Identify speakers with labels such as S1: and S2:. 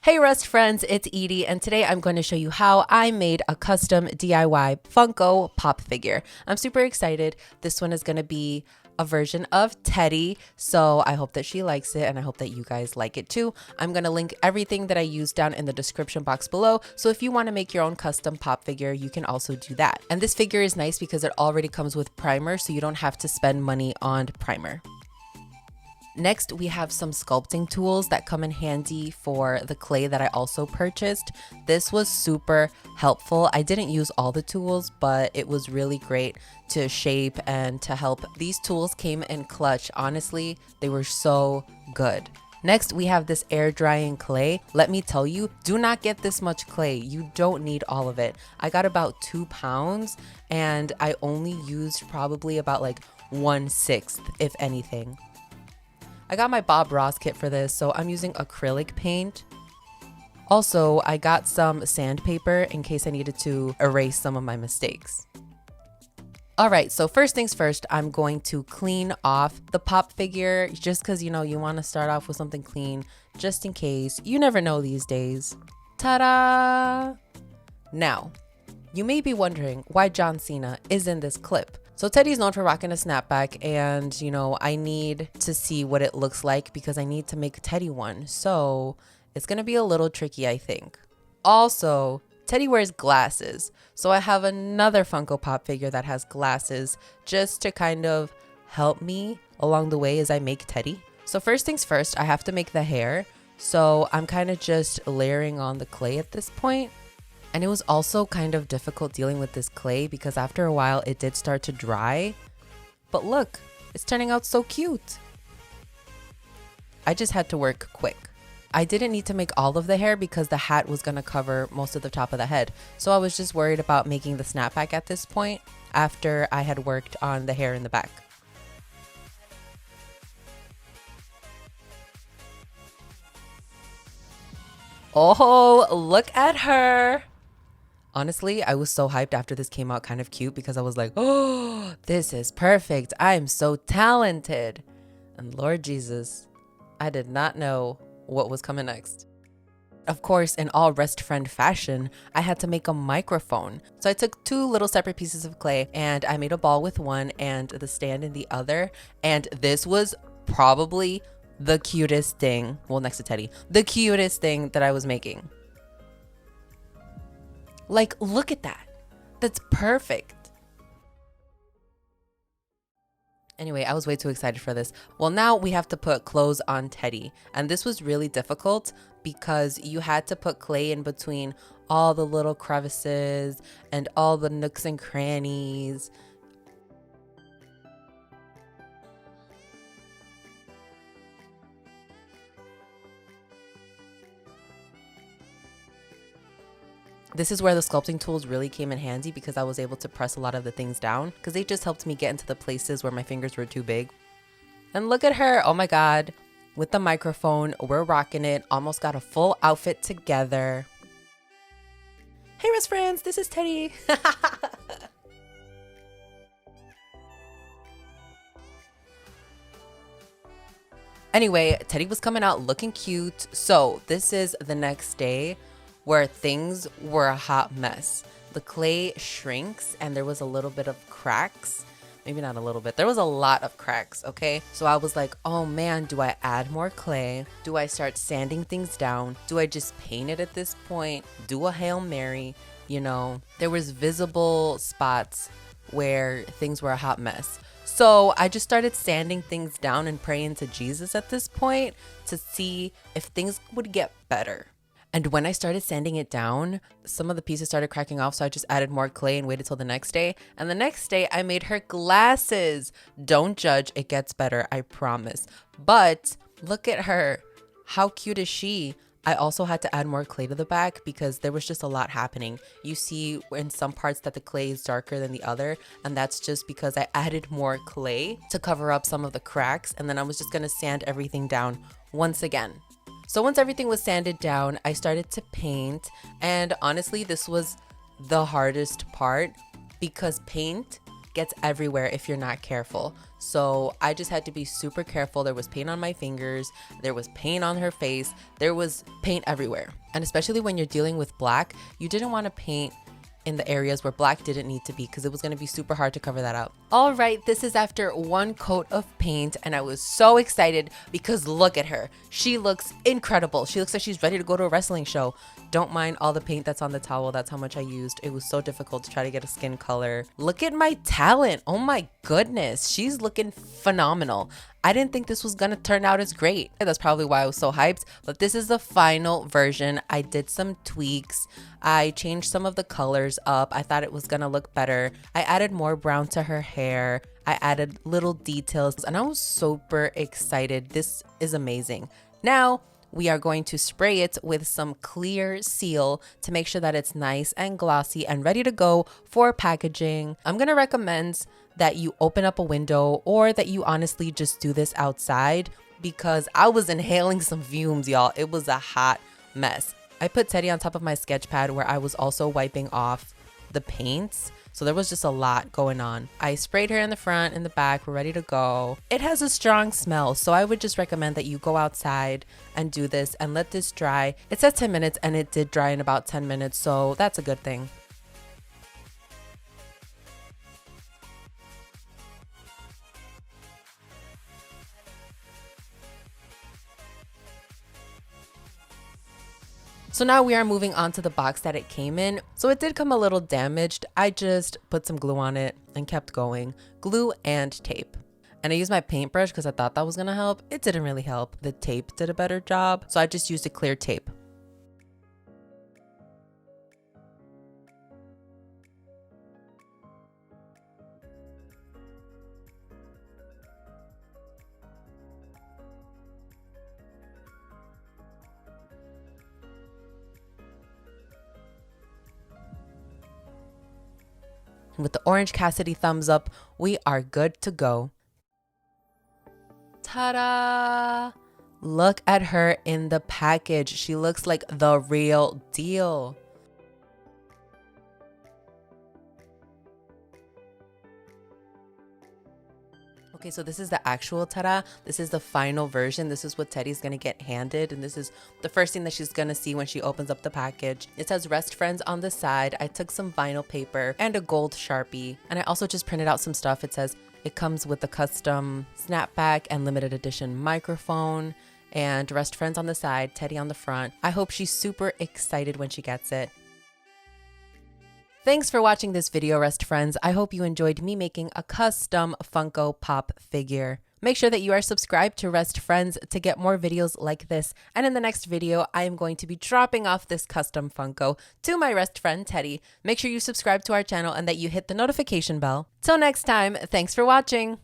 S1: Hey Rust friends, it's Edie, and today I'm going to show you how I made a custom DIY Funko pop figure. I'm super excited. This one is going to be a version of Teti, so I hope that she likes it and I hope that you guys like it too. I'm going to link everything that I use down in the description box below, so if you want to make your own custom pop figure, you can also do that. And this figure is nice because it already comes with primer, so you don't have to spend money on primer. Next, we have some sculpting tools that come in handy for the clay that I also purchased. This was super helpful. I didn't use all the tools, but it was really great to shape and to help. These tools came in clutch. Honestly, they were so good. Next, we have this air drying clay. Let me tell you, do not get this much clay. You don't need all of it. I got about 2 pounds and I only used probably about like 1/6, if anything. I got my Bob Ross kit for this, so I'm using acrylic paint. Also, I got some sandpaper in case I needed to erase some of my mistakes. All right, so first things first, I'm going to clean off the pop figure just because, you know, you want to start off with something clean just in case. You never know these days. Ta-da! Now, you may be wondering why John Cena is in this clip. So Teti's known for rocking a snapback, and you know, I need to see what it looks like because I need to make Teti one. So it's gonna be a little tricky, I think. Also, Teti wears glasses. So I have another Funko Pop figure that has glasses just to kind of help me along the way as I make Teti. So first things first, I have to make the hair. So I'm kind of just layering on the clay at this point. And it was also kind of difficult dealing with this clay because after a while it did start to dry. But look, it's turning out so cute. I just had to work quick. I didn't need to make all of the hair because the hat was going to cover most of the top of the head. So I was just worried about making the snapback at this point after I had worked on the hair in the back. Oh, look at her. Honestly, I was so hyped after this came out kind of cute because I was like, oh, this is perfect. I'm so talented. And Lord Jesus, I did not know what was coming next. Of course, in all Wrestfriend fashion, I had to make a microphone. So I took 2 little separate pieces of clay and I made a ball with one and the stand in the other. And this was probably the cutest thing, well, next to Teti, the cutest thing that I was making. Like, look at that. That's perfect. Anyway, I was way too excited for this. Well, now we have to put clothes on Teti. And this was really difficult because you had to put clay in between all the little crevices and all the nooks and crannies. This is where the sculpting tools really came in handy because I was able to press a lot of the things down because they just helped me get into the places where my fingers were too big. And look at her, oh my God, with the microphone, we're rocking it, almost got a full outfit together. Hey Rust friends, this is Teti. Anyway, Teti was coming out looking cute. So this is the next day where things were a hot mess. The clay shrinks and there was a little bit of cracks. Maybe not a little bit. There was a lot of cracks, okay? So I was like, oh man, do I add more clay? Do I start sanding things down? Do I just paint it at this point? Do a Hail Mary? You know, there was visible spots where things were a hot mess. So I just started sanding things down and praying to Jesus at this point to see if things would get better. And when I started sanding it down, some of the pieces started cracking off. So I just added more clay and waited till the next day. And the next day I made her glasses. Don't judge, it gets better, I promise. But look at her. How cute is she? I also had to add more clay to the back because there was just a lot happening. You see in some parts that the clay is darker than the other, and that's just because I added more clay to cover up some of the cracks, and then I was just gonna sand everything down once again. So once everything was sanded down, I started to paint, and honestly, this was the hardest part because paint gets everywhere if you're not careful. So I just had to be super careful. There was paint on my fingers, there was paint on her face, there was paint everywhere. And especially when you're dealing with black, you didn't want to paint in the areas where black didn't need to be because it was going to be super hard to cover that up. All right, this is after one coat of paint and I was so excited because look at her. She looks incredible. She looks like she's ready to go to a wrestling show. Don't mind all the paint that's on the towel. That's how much I used. It was so difficult to try to get a skin color. Look at my talent. Oh my goodness. She's looking phenomenal. I didn't think this was gonna turn out as great. That's probably why I was so hyped, but this is the final version. I did some tweaks. I changed some of the colors up. I thought it was gonna look better. I added more brown to her hair. I added little details and I was super excited. This is amazing. Now, we are going to spray it with some clear seal to make sure that it's nice and glossy and ready to go for packaging. I'm gonna recommend that you open up a window or that you honestly just do this outside because I was inhaling some fumes, y'all. It was a hot mess. I put Teti on top of my sketch pad where I was also wiping off the paints. So there was just a lot going on. I sprayed her in the front and the back. We're ready to go. It has a strong smell, so I would just recommend that you go outside and do this and let this dry. It says 10 minutes and it did dry in about 10 minutes, so that's a good thing. So now we are moving on to the box that it came in. So it did come a little damaged. I just put some glue on it and kept going. Glue and tape. And I used my paintbrush because I thought that was gonna help. It didn't really help. The tape did a better job. So I just used a clear tape. With the Orange Cassidy thumbs up, we are good to go. Ta-da! Look at her in the package. She looks like the real deal. Okay, so this is the actual ta-da. This is the final version. This is what Teti's gonna get handed, and this is the first thing that she's gonna see when she opens up the package. It says Wrestfriends on the side. I took some vinyl paper and a gold Sharpie, and I also just printed out some stuff. It says it comes with a custom snapback and limited edition microphone, and Wrestfriends on the side, Teti on the front. I hope she's super excited when she gets it. Thanks for watching this video, Wrestfriends. I hope you enjoyed me making a custom Funko Pop figure. Make sure that you are subscribed to Wrestfriends to get more videos like this. And in the next video, I am going to be dropping off this custom Funko to my Wrest friend, Teti. Make sure you subscribe to our channel and that you hit the notification bell. Till next time, thanks for watching.